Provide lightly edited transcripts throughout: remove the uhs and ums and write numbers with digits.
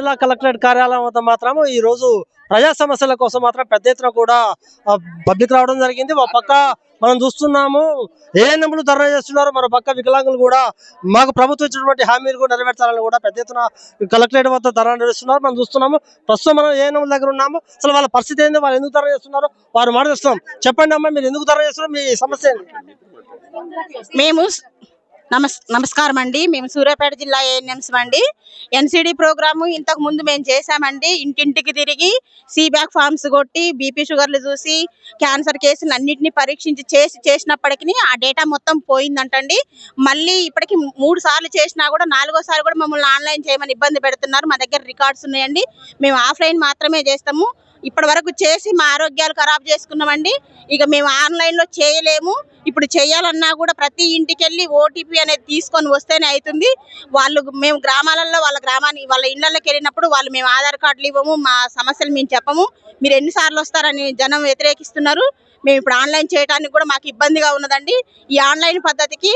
జిల్లా కలెక్టరేట్ కార్యాలయం వద్ద మాత్రం ఈ రోజు ప్రజా సమస్యల కోసం మాత్రం పెద్ద ఎత్తున కూడా పబ్లిక్ రావడం జరిగింది. ఒక పక్క మనం చూస్తున్నాము ఏఎన్ఎంలు ధర్నా చేస్తున్నారు, మరో పక్క వికలాంగులు కూడా మాకు ప్రభుత్వం ఇచ్చినటువంటి హామీలు కూడా నెరవేర్చాలని కూడా పెద్ద ఎత్తున కలెక్టరేట్ వద్ద ధర్నా నిర్వహిస్తున్నారు. మనం చూస్తున్నాము ప్రస్తుతం మనం ఏఎన్ఎంల దగ్గర ఉన్నాము. అసలు వాళ్ళ పరిస్థితి ఏంది, వాళ్ళు ఎందుకు ధర్నా చేస్తున్నారు, వారు మాట్లాడుతున్నాం. చెప్పండి అమ్మా, మీరు ఎందుకు ధర్నా చేస్తున్నారు, మీ సమస్య ఏంది? మేము నమస్కారం అండి. మేము సూర్యాపేట జిల్లా ఏఎన్ఎంస్ అండి. ఎన్సిడి ప్రోగ్రాము ఇంతకు ముందు మేము చేశామండి. ఇంటింటికి తిరిగి సీబ్యాక్ ఫార్మ్స్ కొట్టి బీపీ షుగర్లు చూసి క్యాన్సర్ కేసులు అన్నింటినీ పరీక్షించి చేసినప్పటికీ ఆ డేటా మొత్తం పోయిందంటండి. మళ్ళీ ఇప్పటికి 3 సార్లు చేసినా కూడా 4వ సారి కూడా మమ్మల్ని ఆన్లైన్ చేయమని ఇబ్బంది పెడుతున్నారు. మా దగ్గర రికార్డ్స్ ఉన్నాయండి. మేము ఆఫ్లైన్ మాత్రమే చేస్తాము. ఇప్పటి వరకు చేసి మా ఆరోగ్యాలు ఖరాబ్ చేసుకున్నామండి. ఇక మేము ఆన్లైన్లో చేయలేము. ఇప్పుడు చేయాలన్నా కూడా ప్రతి ఇంటికి వెళ్ళి ఓటీపీ అనేది తీసుకొని వస్తేనే అవుతుంది. మేము గ్రామాలలో వాళ్ళ ఇళ్లలోకి వెళ్ళినప్పుడు మేము ఆధార్ కార్డులు ఇవ్వము, మా సమస్యలు మేము చెప్పము, మీరు ఎన్నిసార్లు వస్తారని జనం వ్యతిరేకిస్తున్నారు. మేము ఇప్పుడు ఆన్లైన్ చేయడానికి కూడా మాకు ఇబ్బందిగా ఉన్నదండి. ఈ ఆన్లైన్ పద్ధతికి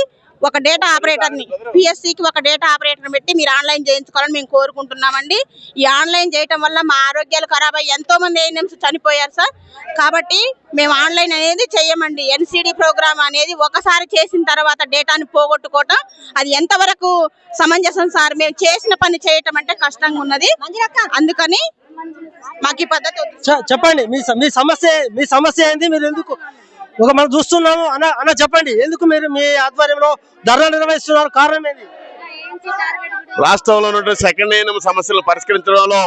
ఒక డేటా ఆపరేటర్ని పిఎస్సికి ఒక డేటా ఆపరేటర్ పెట్టి మీరు ఆన్లైన్ చేయించుకోవాలని మేము కోరుకుంటున్నామండి. ఈ ఆన్లైన్ చేయటం వల్ల మా ఆరోగ్యాలు ఖరాబ్ అయ్యి ఎంతో మంది ఏఎన్ఎంస్ చనిపోయారు సార్. కాబట్టి మేము ఆన్లైన్ అనేది చెయ్యమండి. ఎన్సిడి ప్రోగ్రామ్ అనేది ఒకసారి చేసిన తర్వాత డేటాని పోగొట్టుకోవటం అది ఎంతవరకు సమంజసం సార్? మేము చేసిన పని చేయటం అంటే కష్టంగా ఉన్నది. అందుకని మాకు ఈ పద్ధతి చెప్పండి, మీ సమస్య ఏంది, మీరు ఎందుకు మనం చూస్తున్నాము అన్న చెప్పండి, ఎందుకు మీరు మీ ఆధ్వర్యంలో ధర్నా నిర్వహిస్తున్నారు, కారణం ఏంది? రాష్ట్రంలో ఉన్నటువంటి సెకండ్ ఏఎన్ఎం సమస్యలను పరిష్కరించడంలో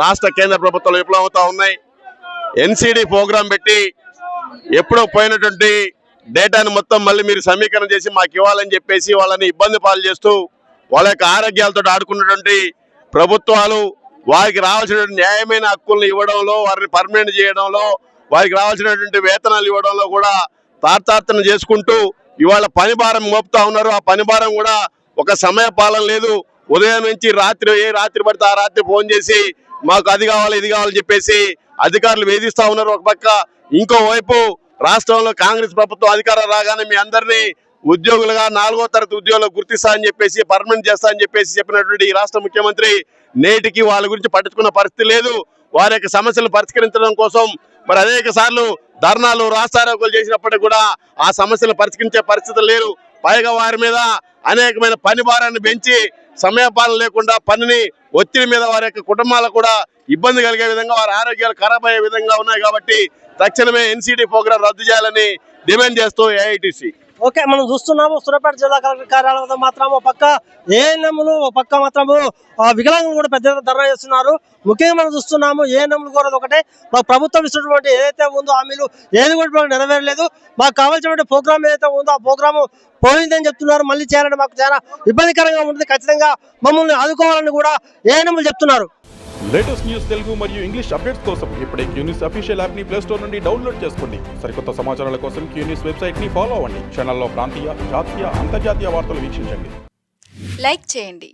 రాష్ట్ర కేంద్ర ప్రభుత్వాలు విఫలమవుతా ఉన్నాయి. ఎన్సిడి ప్రోగ్రాం పెట్టి ఎప్పుడో పోయినటువంటి డేటాను మొత్తం మళ్ళీ మీరు సమీకరణ చేసి మాకు ఇవ్వాలని చెప్పేసి వాళ్ళని ఇబ్బంది పాలు చేస్తూ వాళ్ళ యొక్క ఆరోగ్యాలతో ఆడుకున్నటువంటి ప్రభుత్వాలు వారికి రావాల్సినటువంటి న్యాయమైన హక్కులను ఇవ్వడంలో, వారిని పర్మనెంట్ చేయడంలో, వారికి రావాల్సినటువంటి వేతనాలు ఇవ్వడంలో కూడా తార్తార్తన చేసుకుంటూ ఇవాళ పని భారం మోపుతా ఉన్నారు. ఆ పని భారం కూడా ఒక సమయ పాలన లేదు. ఉదయం నుంచి ఏ రాత్రి పడితే ఆ రాత్రి ఫోన్ చేసి మాకు అది కావాలి ఇది కావాలని చెప్పేసి అధికారులు వేధిస్తా ఉన్నారు ఒక పక్క. ఇంకోవైపు రాష్ట్రంలో కాంగ్రెస్ ప్రభుత్వం అధికారం రాగానే మీ అందరినీ ఉద్యోగులుగా 4వ తరగతి ఉద్యోగులకు గుర్తిస్తా అని చెప్పేసి పర్మనెంట్ చేస్తా అని చెప్పేసి చెప్పినటువంటి ఈ రాష్ట్ర ముఖ్యమంత్రి నేటికి వాళ్ళ గురించి పట్టించుకున్న పరిస్థితి లేదు. వారి యొక్క సమస్యలు పరిష్కరించడం కోసం మరి అనేక సార్లు ధర్నాలు రాస్తారోకోలు చేసినప్పటికీ కూడా ఆ సమస్యలు పరిష్కరించే పరిస్థితులు లేరు. పైగా వారి మీద అనేకమైన పని భారాన్ని పెంచి సమయపాలన లేకుండా పనిని ఒత్తిడి మీద వారి యొక్క కుటుంబాలకు కూడా ఇబ్బంది కలిగే విధంగా వారి ఆరోగ్యాలు ఖరాబ్ అయ్యే విధంగా ఉన్నాయి. కాబట్టి తక్షణమే ఎన్సిడి ప్రోగ్రాం రద్దు చేయాలని డిమాండ్ చేస్తూ ఏఐటిసి. ఓకే, మనం చూస్తున్నాము సూర్యాపేట జిల్లా కలెక్టర్ కార్యాలయం మాత్రం ఒక పక్క ఏఎన్ఎంలు, ఒక పక్క మాత్రము వికలాంగులు కూడా పెద్ద ధర్నా చేస్తున్నారు. ముఖ్యంగా మనం చూస్తున్నాము ఏఎన్ఎంలు కూడా ఒకటే, మాకు ప్రభుత్వం ఇచ్చినటువంటి ఏదైతే ఉందో హామీలు ఏది కూడా నెరవేరలేదు. మాకు కావాల్సినటువంటి ప్రోగ్రామ్ ఏదైతే ఉందో ఆ ప్రోగ్రాము పోయిందని చెప్తున్నారు. మళ్ళీ చేయాలంటే మాకు చాలా ఇబ్బందికరంగా ఉంటుంది. ఖచ్చితంగా మమ్మల్ని ఆదుకోవాలని కూడా ఏఎన్ఎంలు చెప్తున్నారు. లేటెస్ట్ న్యూస్ తెలుగు మరియు ఇంగ్లీష్ అప్డేట్స్ కోసం ఇప్పుడే క్యూన్యూస్ అఫీషియల్ యాప్ ని ప్లే స్టోర్ నుండి డౌన్లోడ్ చేసుకోండి. సరికొత్త సమాచారాల కోసం క్యూన్యూస్ వెబ్సైట్ ని ఫాలో అవ్వండి. ఛానల్లో ప్రాంతీయ, జాతీయ, అంతర్జాతీయ వార్తలు వీక్షించండి. లైక్ చేయండి.